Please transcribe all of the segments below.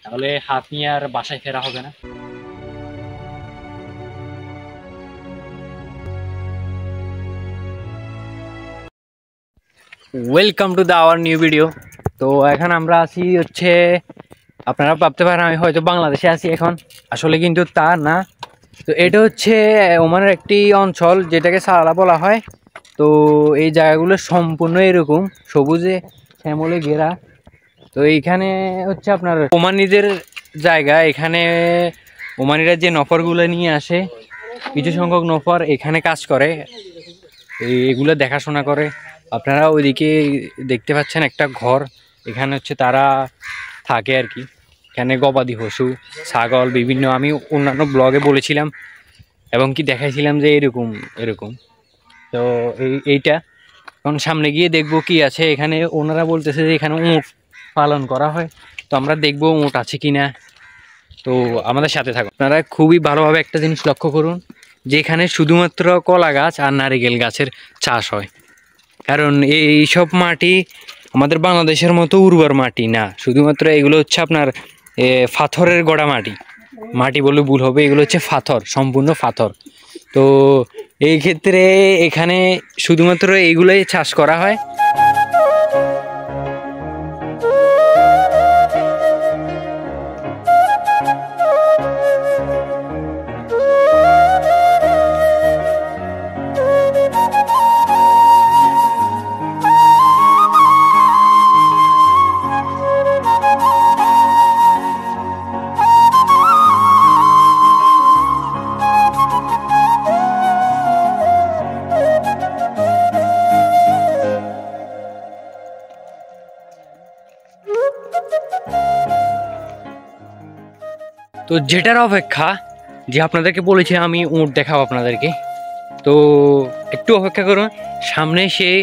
তাহলে হাত নিয়ে আর বাসায় ফেরা হবে না। Welcome to the our new video. তো এখন আমরা আছি হচ্ছে, আপনারা ভাবতে পারেন আমি হয়তো বাংলাদেশে আছি এখন, আসলে কিন্তু তা না। তো এটা হচ্ছে ওমানের একটি অঞ্চল যেটাকে সালালা বলা হয়। তো এই জায়গাগুলো সম্পূর্ণ এরকম সবুজে শ্যামলে ঘেরা। তো এইখানে হচ্ছে আপনার ওমানিদের জায়গা। এখানে ওমানিরা যে নফরগুলো নিয়ে আসে, কিছু সংখ্যক নফর এখানে কাজ করে, এগুলো দেখাশোনা করে। আপনারা ওইদিকে দেখতে পাচ্ছেন একটা ঘর, এখানে হচ্ছে তারা থাকে আর কি। এখানে গবাদি পশু, ছাগল বিভিন্ন, আমি অন্যান্য ব্লগে বলেছিলাম এবং কি দেখাইছিলাম যে এরকম এরকম। তো এইটা এখন সামনে গিয়ে দেখবো কি আছে এখানে। ওনারা বলতেছে যে এখানে উট পালন করা হয়, তো আমরা দেখবো উট আছে কিনা। তো আমাদের সাথে থাকুন। আপনারা খুবই ভালোভাবে একটা জিনিস লক্ষ্য করুন, যে এখানে শুধুমাত্র কলা গাছ আর নারিকেল গাছের চাষ হয়। কারণ এইসব মাটি আমাদের বাংলাদেশের মতো উর্বর মাটি না, শুধুমাত্র এগুলো হচ্ছে আপনার পাথরের গড়া মাটি। মাটি বলে ভুল হবে, এগুলো হচ্ছে পাথর, সম্পূর্ণ পাথর। তো এই ক্ষেত্রে এখানে শুধুমাত্র এইগুলোই চাষ করা হয়। তো যেটার অপেক্ষা, যে আপনাদেরকে বলেছি আমি উট দেখাবো আপনাদেরকে, তো একটু অপেক্ষা করুন। সামনে সেই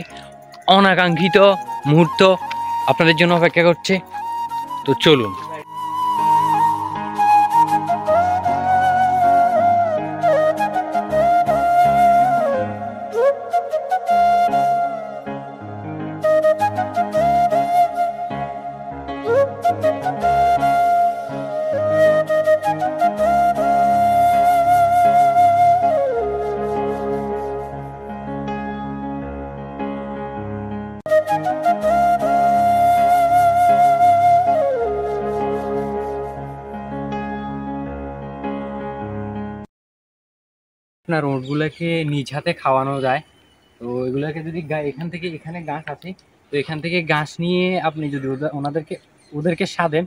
অনাকাঙ্ক্ষিত মুহূর্ত আপনাদের জন্য অপেক্ষা করছে। তো চলুন। আপনার উটগুলোকে নিজ হাতে খাওয়ানো যায়। তো এগুলোকে যদি এখান থেকে, এখানে ঘাস আছে, তো এখান থেকে ঘাস নিয়ে আপনি যদি ওদেরকে সাধেন,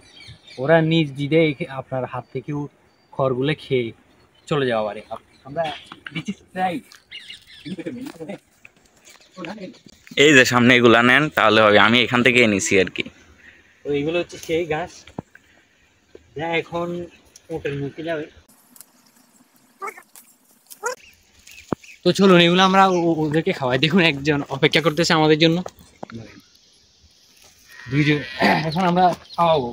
ওরা নিজ দিদে আপনার হাত থেকেও খড়গুলো খেয়ে চলে যাওয়া পারে। আমরা এই যে সামনে এগুলা নেন তাহলে হবে, আমি এখান থেকে এনেছি আর কি। তো এইগুলো হচ্ছে সেই ঘাস যা এখন উটের মুখে যাবে। তো চলুন, এগুলো আমরা ওদেরকে খাওয়াই। দেখুন একজন অপেক্ষা করতেছে আমাদের জন্য, দুইজন। এখন আমরা খাওয়াবো।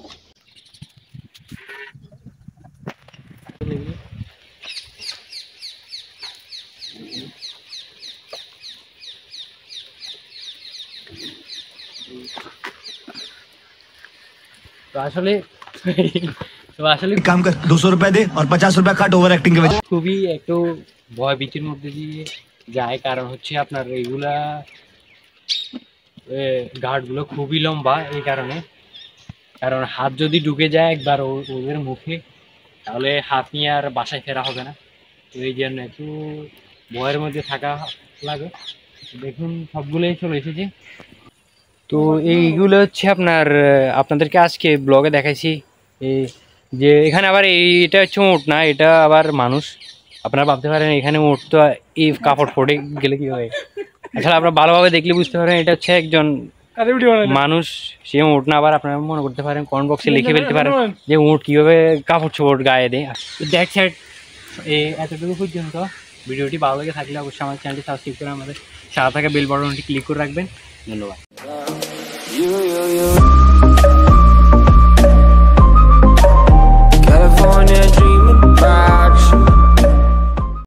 তো আসলে काम कर 200 रुपए दे और 50 रुपए काट ओवर एक्टिंग के वजह। খুবই একটু ভয় ভীতির মধ্যে দিয়ে যায়, কারণ হচ্ছে আপনার এইগুলা গার্ডগুলো খুবই লম্বা। এই কারণে, কারণ হাত যদি ঢুকে যায় একবার ওদের মুখে, তাহলে হাত নিয়ে আর বাসায় ফেরা হবে না। তো এই জন্য একটু ভয়ের মধ্যে থাকা লাগে। দেখুন সবগুলোই চলে এসেছে। তো এইগুলো হচ্ছে আপনাদেরকে আজকে ব্লগে দেখাইছি। এই যে এখানে আবার এটা হচ্ছে উট না, এটা আবার মানুষ। আপনারা ভাবতে পারেন এখানে উট, তো এই কাপড় পরে গেলে কি হয়। আসলে আপনারা ভালোভাবে দেখলে বুঝতে পারেন এটা হচ্ছে একজন মানুষ, সে উট না। আবার আপনারা মনে করতে পারেন, কমেন্ট বক্সে লিখে ফেলতে পারেন যে উট কিভাবে কাপড় চোপড় গায়ে দেয়। ব্যাক সাইড এতটুকু পর্যন্ত। ভিডিওটি ভালো লেগে থাকলে অবশ্যই আমাদের চ্যানেলটি সাবস্ক্রাইব করে আমাদের সাথে থাকা বেল বাটনটি ক্লিক করে রাখবেন। ধন্যবাদ।